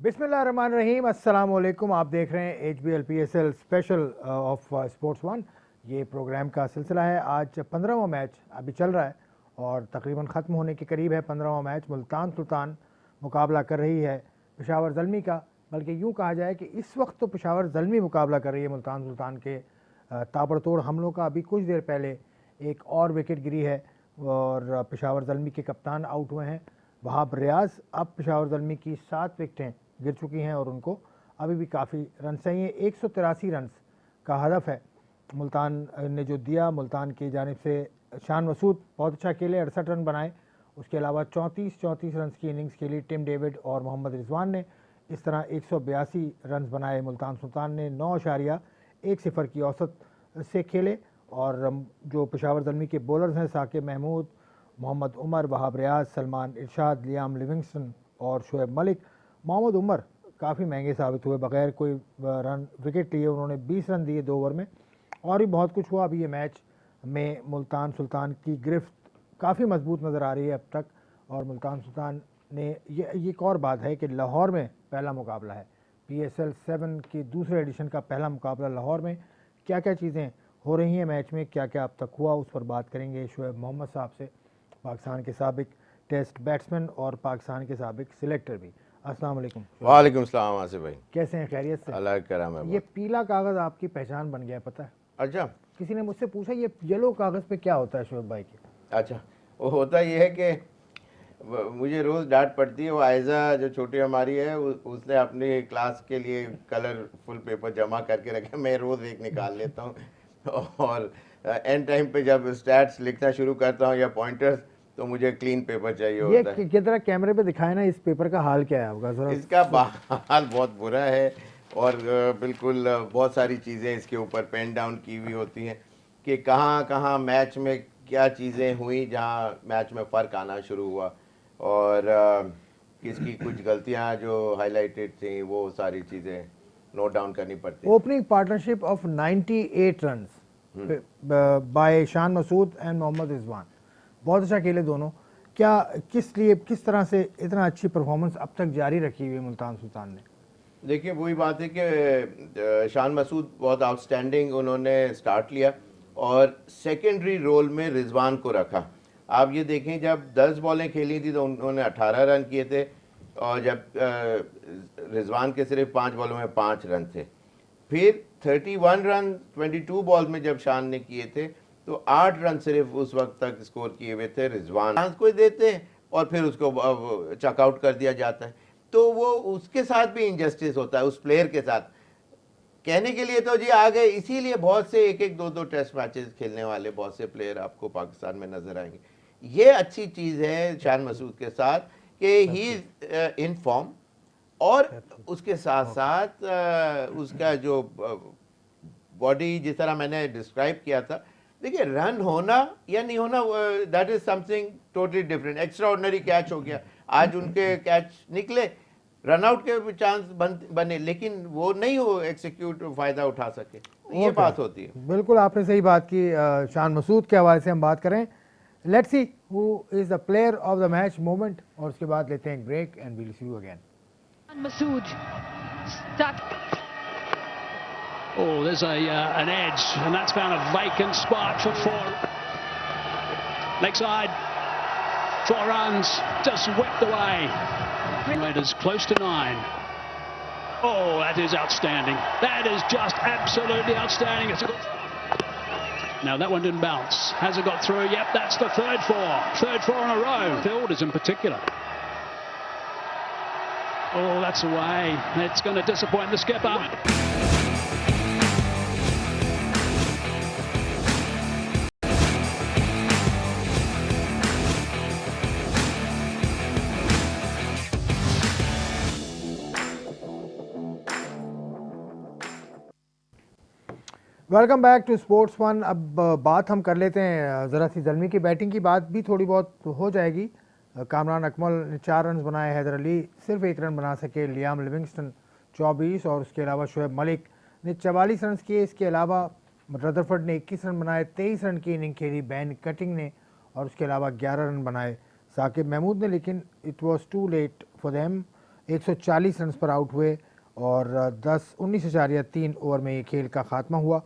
बिस्मिल्लाहिर्रहमानिर्रहीम, अस्सलाम वालेकुम। आप देख रहे हैं HBL PSL special of sports one. ये प्रोग्राम का सिलसिला है। आज 15वां मैच अभी चल रहा है और तकरीबन ख़त्म होने के करीब है। 15वां मैच मुल्तान सुल्तान मुकाबला कर रही है पेशावर ज़ल्मी का, बल्कि यूँ कहा जाए कि इस वक्त तो पेशावर ज़ल्मी मुकाबला कर रही है मुल्तान सुल्तान के ताबड़तोड़ हमलों का। अभी कुछ देर पहले एक और विकेट गिरी है और पेशावर ज़ल्मी के कप्तान आउट हुए हैं वहाब रियाज। अब पेशावर ज़ल्मी की 7 विकेटें गिर चुकी हैं और उनको अभी भी काफ़ी रन चाहिए। 183 रन का हदफ है मुल्तान ने जो दिया। मुल्तान की जानिब से शान मसूद बहुत अच्छा खेले, 68 रन बनाए। उसके अलावा 34 रन की इनिंग्स खेली टिम डेविड और मोहम्मद रिजवान ने। इस तरह 182 रन बनाए मुल्तान सुल्तान ने। 9.10 की औसत से खेले और जो पेशावर ज़ल्मी के बॉलर्स हैं साकिब महमूद, मोहम्मद उमर, वहाब रियाज, सलमान इरशाद, लियाम लिविंगस्टन और शुएब मलिक। मोहम्मद उमर काफ़ी महंगे साबित हुए, बगैर कोई रन विकेट लिए उन्होंने 20 रन दिए 2 ओवर में। और भी बहुत कुछ हुआ। अभी ये मैच में मुल्तान सुल्तान की गिरफ्त काफ़ी मजबूत नज़र आ रही है अब तक। और मुल्तान सुल्तान ने ये एक और बात है कि लाहौर में पहला मुकाबला है, PSL 7 की दूसरे एडिशन का पहला मुकाबला लाहौर में। क्या क्या चीज़ें हो रही हैं मैच में, क्या क्या अब तक हुआ, उस पर बात करेंगे शुएब मोहम्मद साहब से, पाकिस्तान के साबिक टेस्ट बैट्समैन और पाकिस्तान के साबिक सिलेक्टर भी। अस्सलाम वालेकुम। वालेकुम सलाम आसिफ भाई, कैसे हैं, खैरियत से? अल्लाह का करम है। ये पीला कागज़ आपकी पहचान बन गया, पता है? अच्छा, किसी ने मुझसे पूछा ये येलो कागज़ पे क्या होता है शुएब भाई के? अच्छा, वो होता ये है कि मुझे रोज़ डांट पड़ती है। वो आयज़ा जो छोटी हमारी है उसने अपनी क्लास के लिए कलरफुल पेपर जमा करके रखे, मैं रोज़ एक निकाल लेता हूँ और एंड टाइम पे जब स्टैट्स लिखना शुरू करता हूँ या पॉइंटर्स, तो मुझे क्लीन पेपर चाहिए होता है। ये किधर कैमरे पे दिखाए ना, इस पेपर का हाल क्या है आपका जरा? इसका हाल बहुत बुरा है और बिल्कुल बहुत सारी चीज़ें इसके ऊपर पेन डाउन की हुई होती हैं कि कहाँ कहाँ मैच में क्या चीज़ें हुई जहाँ मैच में फ़र्क आना शुरू हुआ और किसकी कुछ गलतियाँ जो हाईलाइटेड थी वो सारी चीज़ें नोट डाउन करनी पड़ती। Opening partnership of 98 run by Shan Masood and Mohammad Rizwan, बहुत अच्छा खेले दोनों। क्या किस तरह से इतना अच्छी परफॉर्मेंस अब तक जारी रखी हुई मुल्तान सुल्तान ने? देखिए वही बात है कि शान मसूद बहुत आउटस्टैंडिंग उन्होंने स्टार्ट लिया और सेकेंडरी रोल में रिजवान को रखा। आप ये देखें, जब 10 बॉलें खेली थी तो उन्होंने 18 रन किए थे और जब रिजवान के सिर्फ 5 बॉलों में 5 रन थे। फिर 31 रन 22 बॉल में जब शान ने किए थे तो 8 रन सिर्फ उस वक्त तक स्कोर किए हुए थे रिजवान। चांस को देते हैं और फिर उसको चकआउट कर दिया जाता है, तो वो उसके साथ भी इनजस्टिस होता है उस प्लेयर के साथ। कहने के लिए तो जी आ गए, इसीलिए बहुत से 1-1, 2-2 टेस्ट मैचेस खेलने वाले बहुत से प्लेयर आपको पाकिस्तान में नजर आएंगे। ये अच्छी चीज़ है शान मसूद के साथ कि ही इज इन फॉर्म और उसके साथ साथ उसका जो बॉडी जिस तरह मैंने डिस्क्राइब किया था, देखिए रन होना या नहीं होना that is something totally different. Extra ordinary catch हो गया, आज उनके कैच निकले, रन आउट के चांस बने, लेकिन वो नहीं हो एक्सिक्यूट फ़ायदा उठा सके। ये बात होती है। बिल्कुल आपने सही बात की। शान मसूद के हवाले से हम बात करें, let's see who is the player of the match moment, और उसके बाद लेते हैं break and we'll see you again. Masood stuck. Oh, there's an edge, and that's found a vacant spot for 4. Leg side, 4 runs, just whipped away. Raiders close to 9. Oh, that is outstanding. That is just absolutely outstanding. It's a good... Now that one didn't bounce. Has it got through? Yep, that's the third 4. Third 4 in a row. Fielders in particular. Oh, that's away. It's going to disappoint the skipper. Welcome back to sports one. अब बात हम कर लेते हैं ज़रा सी ज़ल्मी की batting की। बात भी थोड़ी बहुत हो जाएगी। कामरान अकमल ने 4 रन बनाए, हैदर अली सिर्फ 1 रन बना सके, लियाम लिविंगस्टन 24 और उसके अलावा शुएब मलिक ने 44 रन किए। इसके अलावा रदरफर्ड ने 21 रन बनाए, 23 रन की इनिंग खेली बैन कटिंग ने, और उसके अलावा 11 रन बनाए साकिब महमूद ने, लेकिन it was too late for them. 140 run पर आउट हुए और 19.3 ओवर में ये खेल का खात्मा हुआ।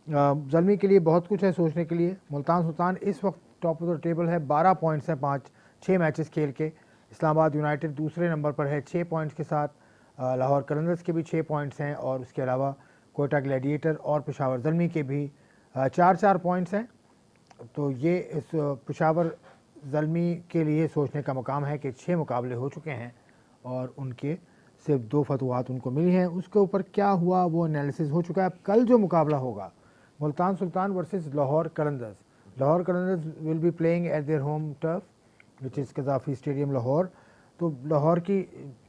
ज़ल्मी के लिए बहुत कुछ है सोचने के लिए। मुल्तान सुल्तान इस वक्त टॉप ऑफ द टेबल है, 12 पॉइंट्स हैं 6 मैचेस खेल के। इस्लामाबाद यूनाइटेड दूसरे नंबर पर है 6 पॉइंट्स के साथ। लाहौर कलंदर्स के भी 6 पॉइंट्स हैं और उसके अलावा कोयटा ग्लैडिएटर और पेशावर ज़ल्मी के भी 4-4 पॉइंट्स हैं। तो ये इस पेशावर ज़ल्मी के लिए सोचने का मुकाम है कि 6 मुकाबले हो चुके हैं और उनके सिर्फ 2 फतवात उनको मिली हैं। उसके ऊपर क्या हुआ वो एनालिसिस हो चुका है। अब कल जो मुकाबला होगा Multan Sultan versus Lahore Qalandars, Lahore Qalandars will be playing at their home turf which is Gaddafi stadium Lahore. तो लाहौर की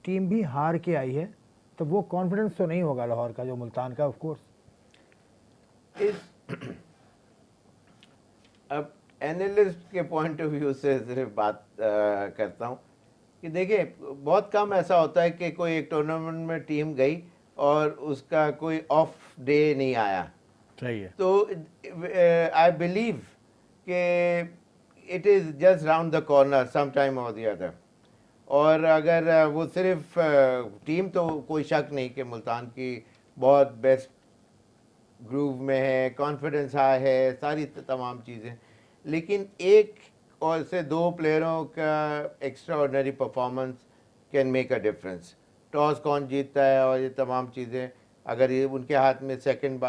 टीम भी हार के आई है, तो वो कॉन्फिडेंस तो नहीं होगा लाहौर का जो मुल्तान का ऑफ कोर्स। अब एनालिस्ट के पॉइंट ऑफ व्यू से सिर्फ बात करता हूँ कि देखिए बहुत कम ऐसा होता है कि कोई एक टूर्नामेंट में टीम गई और उसका कोई ऑफ डे नहीं आया। सही है। तो आई बिलीव कि it is just round the corner some time और द अदर। और अगर वो सिर्फ टीम, तो कोई शक नहीं कि मुल्तान की बहुत बेस्ट ग्रूव में है, कॉन्फिडेंस हाई है, सारी तमाम चीज़ें, लेकिन एक और से 2 प्लेयरों का extra ordinary performance can make a difference. Toss कौन जीतता है और ये तमाम चीज़ें, अगर ये उनके हाथ में सेकंड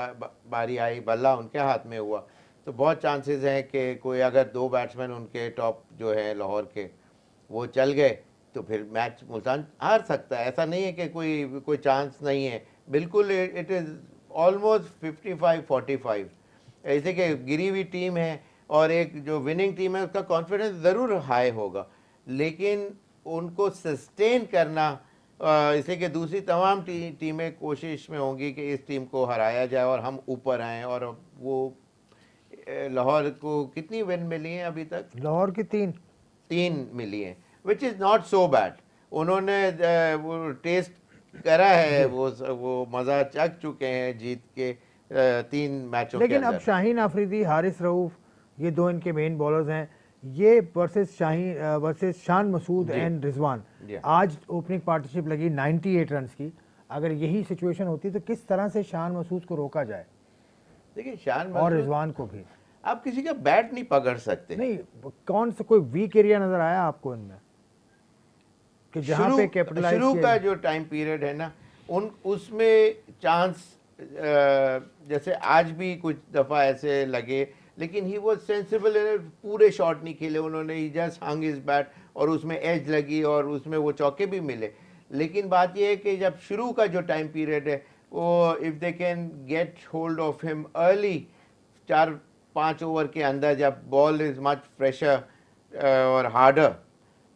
बारी आई, बल्ला उनके हाथ में हुआ, तो बहुत चांसेस हैं कि कोई अगर 2 बैट्समैन उनके टॉप जो हैं लाहौर के वो चल गए तो फिर मैच मुल्तान हार सकता है। ऐसा नहीं है कि कोई चांस नहीं है, बिल्कुल इट इज़ ऑलमोस्ट 55-45। ऐसे कि गिरी हुई टीम है और एक जो विनिंग टीम है उसका कॉन्फिडेंस ज़रूर हाई होगा, लेकिन उनको सस्टेन करना, इसे कि दूसरी तमाम टीमें कोशिश में होंगी कि इस टीम को हराया जाए और हम ऊपर आएँ। और वो लाहौर को कितनी विन मिली हैं अभी तक? लाहौर की 3 मिली हैं, which is not so bad. उन्होंने वो टेस्ट करा है, वो मज़ा चख चुके हैं जीत के 3 मैचों के लेकिन अंदर। अब शाहीन आफरीदी, हारिस रऊफ, ये 2 इनके मेन बॉलर्स हैं। ये वर्सेस शान मसूद एंड रिजवान। आज ओपनिंग पार्टनरशिप लगी 98 रन की। अगर यही सिचुएशन होती तो किस तरह से शान मसूद को रोका जाए? देखिए शान और रिजवान को भी आप किसी का बैट नहीं पकड़ सकते। नहीं, कौन सा कोई वीक एरिया नजर आया आपको इनमें कि जहां पे कैपिटलाइज शुरू का जो टाइम पीरियड है ना, उसमें चांस, जैसे आज भी कुछ दफ़ा ऐसे लगे, लेकिन ही वॉज सेंसिबल, पूरे शॉट नहीं खेले उन्होंने, ही जस्ट हंग हिज बैट और उसमें एज लगी और उसमें वो चौके भी मिले। लेकिन बात ये है कि जब शुरू का जो टाइम पीरियड है वो if they can get hold of him early, 4-5 over के अंदर, जब बॉल इज़ मच फ्रेशर और हार्डर,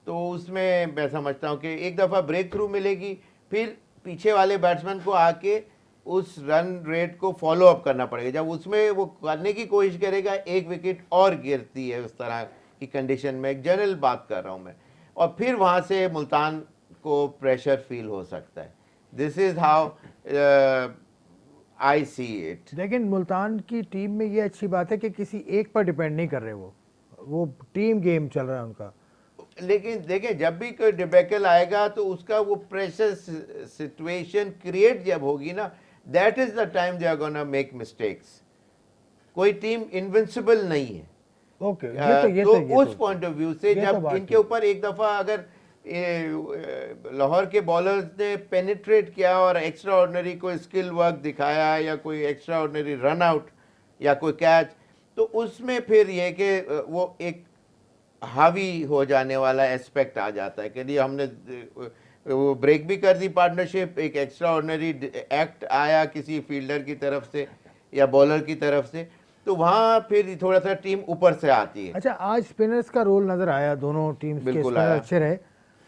तो उसमें मैं समझता हूँ कि एक दफ़ा ब्रेक थ्रू मिलेगी, फिर पीछे वाले बैट्समैन को आके उस रन रेट को फॉलो अप करना पड़ेगा। जब उसमें वो करने की कोशिश करेगा, एक विकेट और गिरती है उस तरह की कंडीशन में, एक जनरल बात कर रहा हूँ मैं, और फिर वहाँ से मुल्तान को प्रेशर फील हो सकता है। This is how I see it. लेकिन मुल्तान की टीम में ये अच्छी बात है कि किसी एक पर डिपेंड नहीं कर रहे, वो टीम गेम चल रहा है उनका। लेकिन देखिए जब भी कोई डिबेकल आएगा तो उसका वो प्रेशर सिचुएशन क्रिएट जब होगी ना, that is the time they are gonna make mistakes. कोई टीम इनविंसिबल नहीं है। ओके, उस पॉइंट ऑफ व्यू से जब इनके ऊपर एक दफा अगर लाहौर के बॉलर्स ने पेनिट्रेट किया और एक्स्ट्रा ऑर्डिनरी कोई स्किल वर्क दिखाया या कोई एक्स्ट्रा ऑर्डिनरी रन आउट या कोई कैच, तो उसमें फिर ये कि वो एक हावी हो जाने वाला एस्पेक्ट आ जाता है कि नहीं, हमने वो ब्रेक भी कर दी पार्टनरशिप, एक एक्स्ट्रा ऑर्डिनरी एक्ट आया किसी फील्डर की तरफ से या बॉलर की तरफ से, तो वहाँ फिर थोड़ा सा टीम ऊपर से आती है। अच्छा, आज स्पिनर्स का रोल नजर आया, दोनों टीम्स के बिल्कुल स्पिनर अच्छे रहे।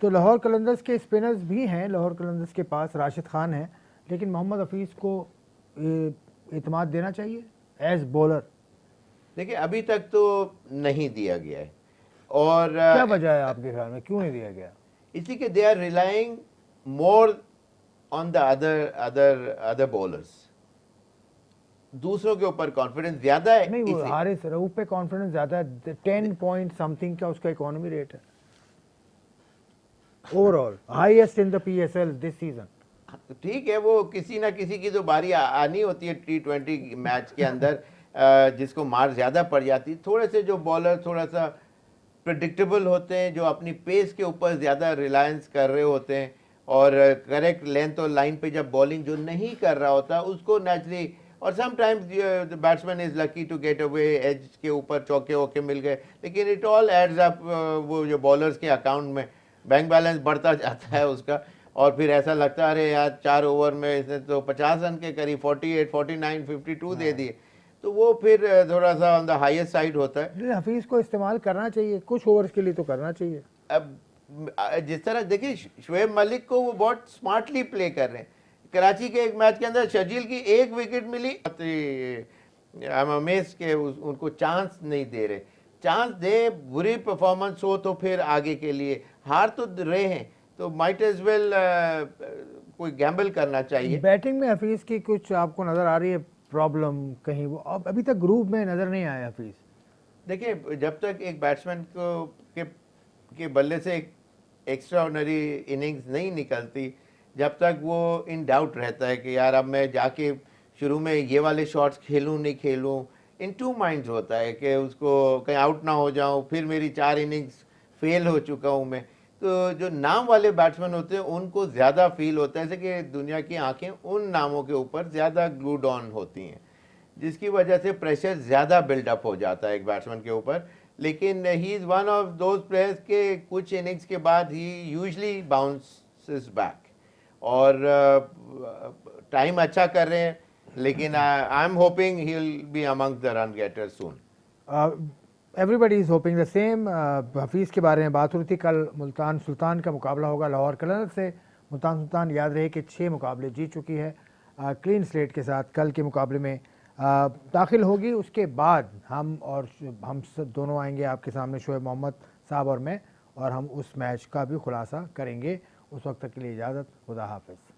तो लाहौर कलंदर्स के स्पिनर्स भी हैं, लाहौर कलंदर्स के पास राशिद खान है, लेकिन मोहम्मद हफीज़ को इत्मीनान देना चाहिए एज बॉलर। देखिए अभी तक तो नहीं दिया गया है, और क्या वजह है आपके ख्याल में, क्यों नहीं दिया गया? इसी के they are relying more on the other bowlers, दूसरों के ऊपर कॉन्फिडेंस ज्यादा है। नहीं, वो हारिस रऊफ पे कॉन्फिडेंस ज्यादा है, 10 पॉइंट समथिंग का उसका इकोनॉमी रेट है। Overall highest in the PSL this season. तो ठीक है, वो किसी ना किसी की तो बारी आनी होती है T20 मैच के अंदर, जिसको मार ज़्यादा पड़ जाती। थोड़े से जो बॉलर थोड़ा सा प्रिडिक्टेबल होते हैं, जो अपनी पेस के ऊपर ज़्यादा रिलायंस कर रहे होते हैं, और करेक्ट लेंथ और लाइन पे जब बॉलिंग जो नहीं कर रहा होता उसको नेचुरली, और sometimes the batsman is lucky to get away, edge के ऊपर चौके वौके मिल गए, लेकिन इट ऑल एड्स अप, वो जो बॉलर्स के अकाउंट में बैंक बैलेंस बढ़ता जाता है उसका, और फिर ऐसा लगता है अरे यार 4 ओवर में इसने तो 50 रन के करीब 48, 49, 52 दे दिए, तो वो फिर थोड़ा सा ऑन द हाईएस्ट साइड होता है। हफीज को इस्तेमाल करना चाहिए, कुछ ओवर्स के लिए तो करना चाहिए। अब जिस तरह देखिए शुएब मलिक को वो बहुत स्मार्टली प्ले कर रहे हैं। कराची के एक मैच के अंदर शर्जील की 1 विकेट मिली, आई एम अमेज्ड के उनको चांस नहीं दे रहे। चांस दे, बुरी परफॉर्मेंस हो तो फिर आगे के लिए, हार तो रहे हैं तो माइट एज वेल कोई गैम्बल करना चाहिए। बैटिंग में हफीज की कुछ आपको नजर आ रही है प्रॉब्लम कहीं? वो अब अभी तक ग्रुप में नजर नहीं आया हफीज। देखिए जब तक एक बैट्समैन को के बल्ले से एक एक्स्ट्राऑर्डिनरी इनिंग्स नहीं निकलती, जब तक वो इन डाउट रहता है कि यार अब मैं जाके शुरू में ये वाले शॉट्स खेलूं नहीं खेलूं, इन टू माइंड्स होता है कि उसको कहीं आउट ना हो जाऊं, फिर मेरी 4 इनिंग्स फेल हो चुका हूं मैं। तो जो नाम वाले बैट्समैन होते हैं उनको ज़्यादा फील होता है, जैसे कि दुनिया की आंखें उन नामों के ऊपर ज़्यादा ग्लूड ऑन होती हैं, जिसकी वजह से प्रेशर ज़्यादा बिल्डअप हो जाता है एक बैट्समैन के ऊपर। लेकिन he is one of those players के कुछ इनिंग्स के बाद ही यूजली बाउंसेस बैक, और टाइम अच्छा कर रहे हैं, लेकिन I am hoping he will be among the run getters soon. Everybody is hoping the same. Hafeez के बारे में बात हो रही थी। कल मुल्तान सुल्तान का मुकाबला होगा लाहौर कलर से। मुल्तान सुल्तान याद रहे कि 6 मुकाबले जीत चुकी है, क्लीन स्लेट के साथ कल के मुकाबले में दाखिल होगी। उसके बाद हम सब दोनों आएंगे आपके सामने, शोएब मोहम्मद साहब और मैं, और हम उस मैच का भी खुलासा करेंगे। उस वक्त तक के लिए इजाज़त, खुदा हाफिज़।